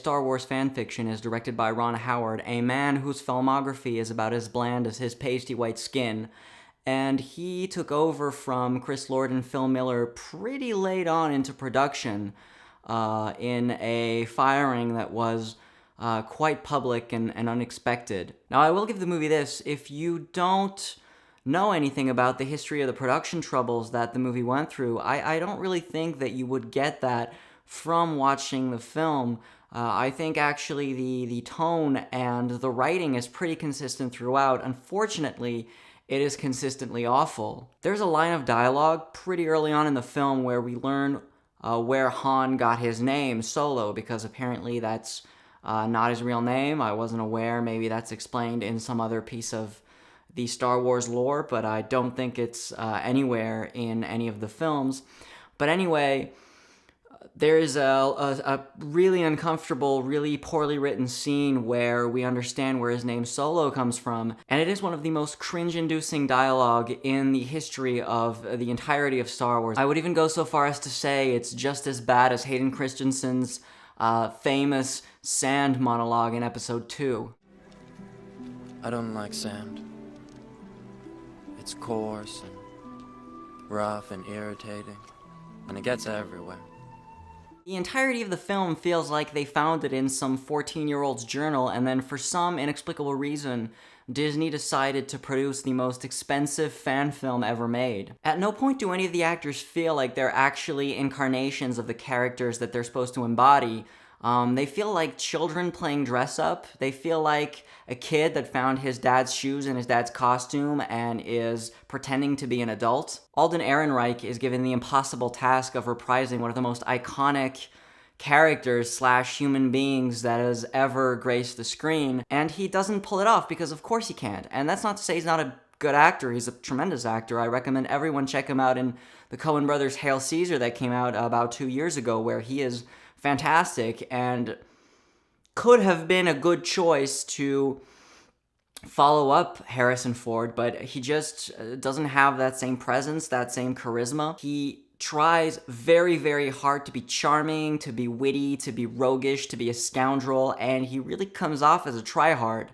Star Wars fanfiction is directed by Ron Howard, a man whose filmography is about as bland as his pasty white skin. And he took over from Chris Lord and Phil Miller pretty late on into production in a firing that was quite public and unexpected. Now, I will give the movie this: if you don't know anything about the history of the production troubles that the movie went through, I don't really think that you would get that from watching the film. I think actually the tone and the writing is pretty consistent throughout. Unfortunately, it is consistently awful. There's a line of dialogue pretty early on in the film where we learn where Han got his name, Solo, because apparently that's not his real name. I wasn't aware. Maybe that's explained in some other piece of the Star Wars lore, but I don't think it's anywhere in any of the films. But anyway, there is a really uncomfortable, really poorly written scene where we understand where his name Solo comes from, and it is one of the most cringe-inducing dialogue in the history of the entirety of Star Wars. I would even go so far as to say it's just as bad as Hayden Christensen's famous sand monologue in Episode 2. I don't like sand. It's coarse and rough and irritating, and it gets everywhere. The entirety of the film feels like they found it in some 14-year-old's journal, and then for some inexplicable reason, Disney decided to produce the most expensive fan film ever made. At no point do any of the actors feel like they're actually incarnations of the characters that they're supposed to embody. They feel like children playing dress-up. They feel like a kid that found his dad's shoes in his dad's costume and is pretending to be an adult. Alden Ehrenreich is given the impossible task of reprising one of the most iconic characters / human beings that has ever graced the screen, and he doesn't pull it off because of course he can't. And that's not to say he's not a good actor. He's a tremendous actor. I recommend everyone check him out in the Coen Brothers' Hail Caesar that came out about 2 years ago, where he is fantastic and could have been a good choice to follow up Harrison Ford, but he just doesn't have that same presence, that same charisma. He tries very, very hard to be charming, to be witty, to be roguish, to be a scoundrel, and he really comes off as a tryhard.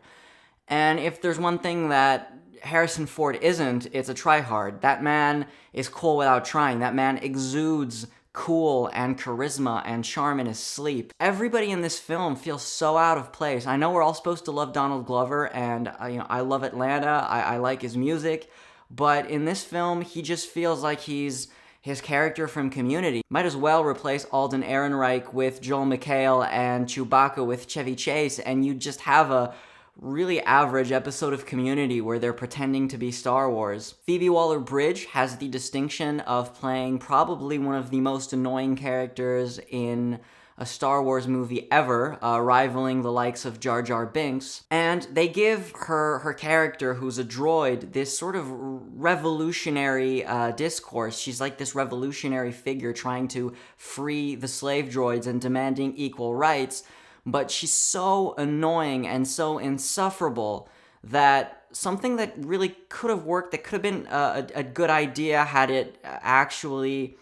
And if there's one thing that Harrison Ford isn't, it's a tryhard. That man is cool without trying. That man exudes cool and charisma and charm in his sleep. Everybody in this film feels so out of place. I know we're all supposed to love Donald Glover, and I love Atlanta. I like his music, but in this film, he just feels like he's his character from Community. Might as well replace Alden Ehrenreich with Joel McHale and Chewbacca with Chevy Chase, and you just have a really average episode of Community where they're pretending to be Star Wars. Phoebe Waller-Bridge has the distinction of playing probably one of the most annoying characters in a Star Wars movie ever, rivaling the likes of Jar Jar Binks. And they give her character, who's a droid, this sort of revolutionary discourse. She's like this revolutionary figure trying to free the slave droids and demanding equal rights. But she's so annoying and so insufferable that something that really could have worked, that could have been a good idea had it actually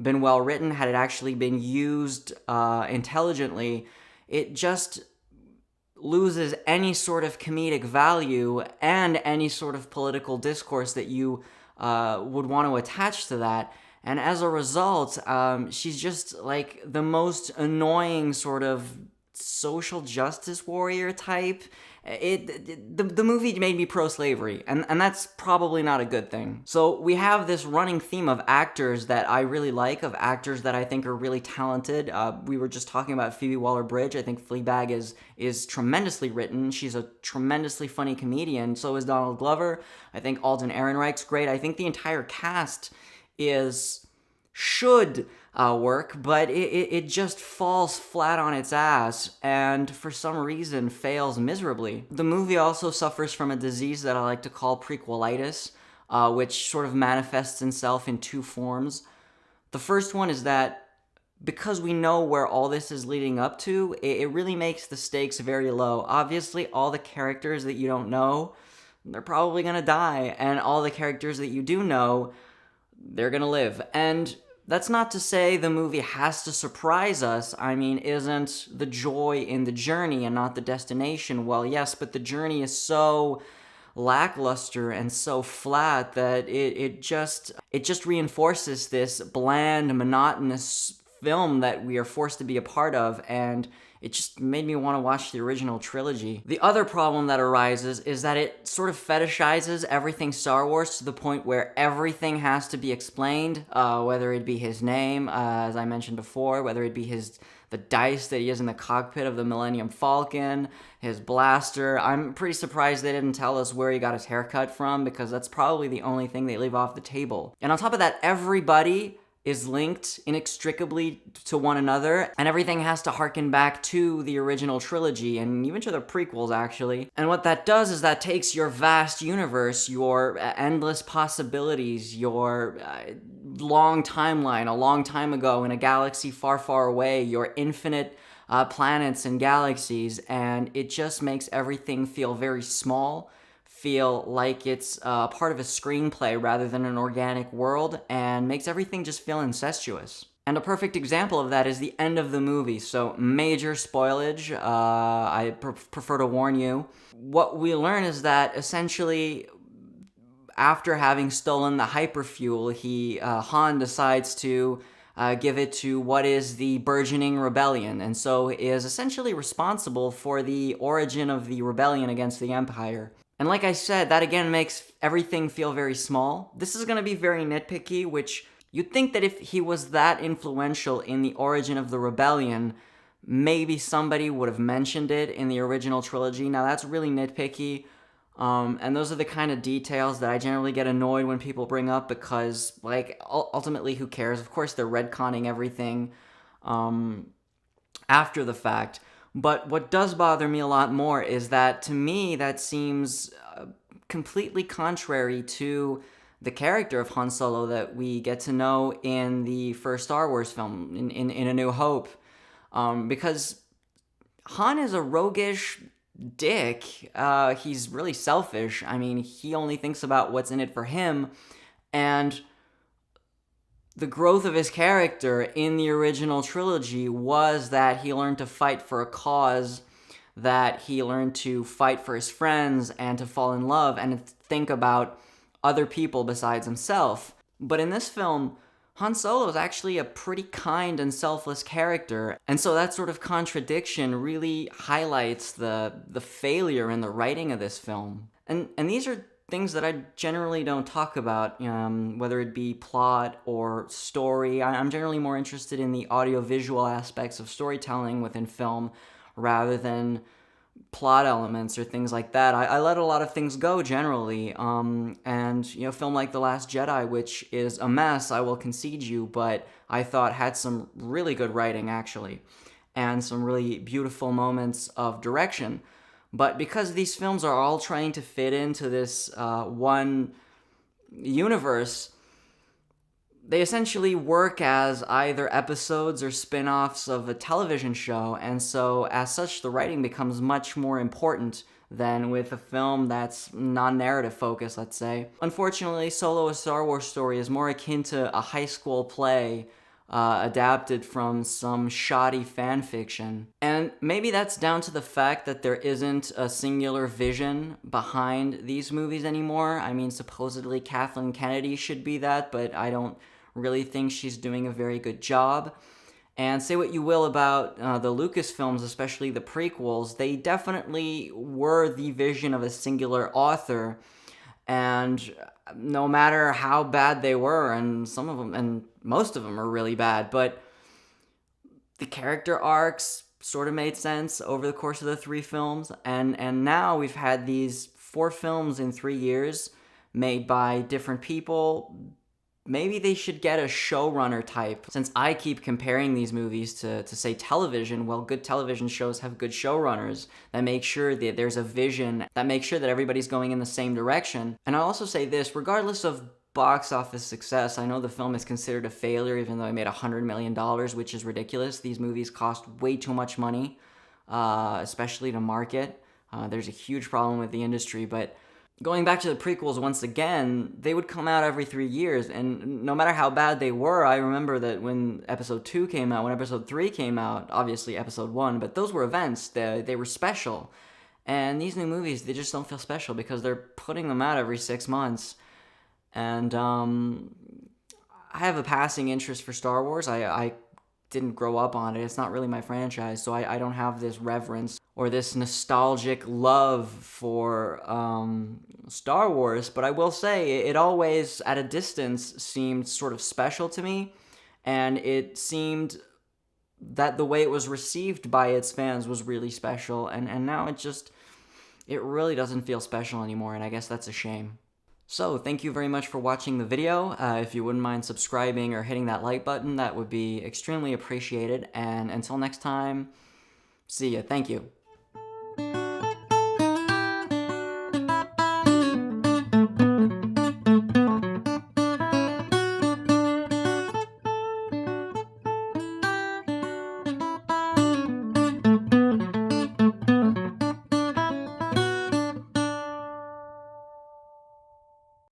been well written, had it actually been used intelligently, it just loses any sort of comedic value and any sort of political discourse that you would want to attach to that. And as a result, she's just like the most annoying sort of social justice warrior type. The movie made me pro-slavery, and that's probably not a good thing. So we have this running theme of actors that I really like, of actors that I think are really talented. We were just talking about Phoebe Waller-Bridge. I think Fleabag is tremendously written. She's a tremendously funny comedian. So is Donald Glover. I think Alden Ehrenreich's great. I think the entire cast should work, but it just falls flat on its ass and for some reason fails miserably. The movie also suffers from a disease that I like to call prequelitis, which sort of manifests itself in two forms. The first one is that because we know where all this is leading up to, it really makes the stakes very low. Obviously, all the characters that you don't know, they're probably gonna die, and all the characters that you do know, they're gonna live. And That's not to say the movie has to surprise us. I mean, isn't the joy in the journey and not the destination? Well, yes, but the journey is so lackluster and so flat that it just reinforces this bland, monotonous film that we are forced to be a part of, and it just made me want to watch the original trilogy. The other problem that arises is that it sort of fetishizes everything Star Wars to the point where everything has to be explained, whether it be his name, as I mentioned before, whether it be the dice that he has in the cockpit of the Millennium Falcon, his blaster. I'm pretty surprised they didn't tell us where he got his haircut from, because that's probably the only thing they leave off the table. And on top of that, everybody is linked inextricably to one another, and everything has to harken back to the original trilogy, and even to the prequels, actually. And what that does is that takes your vast universe, your endless possibilities, your long timeline, a long time ago in a galaxy far, far away, your infinite planets and galaxies, and it just makes everything feel very small, feel like it's part of a screenplay rather than an organic world, and makes everything just feel incestuous. And a perfect example of that is the end of the movie, so major spoilage, I prefer to warn you. What we learn is that essentially, after having stolen the hyperfuel, Han decides to give it to what is the burgeoning rebellion, and so is essentially responsible for the origin of the rebellion against the Empire. And like I said, that again makes everything feel very small. This is going to be very nitpicky, which you'd think that if he was that influential in the origin of the rebellion, maybe somebody would have mentioned it in the original trilogy. Now that's really nitpicky, and those are the kind of details that I generally get annoyed when people bring up, because, like, ultimately, who cares? Of course, they're retconning everything after the fact. But what does bother me a lot more is that, to me, that seems completely contrary to the character of Han Solo that we get to know in the first Star Wars film, in A New Hope. Because Han is a roguish dick. He's really selfish. I mean, he only thinks about what's in it for him, and the growth of his character in the original trilogy was that he learned to fight for a cause, that he learned to fight for his friends and to fall in love and to think about other people besides himself. But in this film, Han Solo is actually a pretty kind and selfless character, and so that sort of contradiction really highlights the failure in the writing of this film. And these are things that I generally don't talk about, whether it be plot or story. I'm generally more interested in the audiovisual aspects of storytelling within film rather than plot elements or things like that. I let a lot of things go generally, and film like The Last Jedi, which is a mess, I will concede you, but I thought had some really good writing, actually, and some really beautiful moments of direction. But because these films are all trying to fit into this one universe, they essentially work as either episodes or spin-offs of a television show, and so as such the writing becomes much more important than with a film that's non-narrative focused, let's say. Unfortunately, Solo: A Star Wars Story is more akin to a high school play adapted from some shoddy fan fiction. And maybe that's down to the fact that there isn't a singular vision behind these movies anymore. I mean, supposedly Kathleen Kennedy should be that, but I don't really think she's doing a very good job. And say what you will about the Lucasfilms, especially the prequels, they definitely were the vision of a singular author, and no matter how bad they were, and some of them, and most of them are really bad, but the character arcs sort of made sense over the course of the 3 films, and now we've had these 4 films in 3 years made by different people. Maybe they should get a showrunner type. Since I keep comparing these movies to say, television, well, good television shows have good showrunners that make sure that there's a vision, that make sure that everybody's going in the same direction. And I'll also say this, regardless of box office success, I know the film is considered a failure, even though it made $100 million, which is ridiculous. These movies cost way too much money, especially to market. There's a huge problem with the industry, but Going back to the prequels once again, they would come out every 3 years, and no matter how bad they were, I remember that when Episode 2 came out, when Episode 3 came out, obviously Episode 1, but those were events, they were special. And these new movies, they just don't feel special because they're putting them out every 6 months. And I have a passing interest for Star Wars. I didn't grow up on it. It's not really my franchise, so I don't have this reverence or this nostalgic love for Star Wars. But I will say, it always, at a distance, seemed sort of special to me. And it seemed that the way it was received by its fans was really special. And now it really doesn't feel special anymore, and I guess that's a shame. So, thank you very much for watching the video. If you wouldn't mind subscribing or hitting that like button, that would be extremely appreciated. And until next time, see ya. Thank you.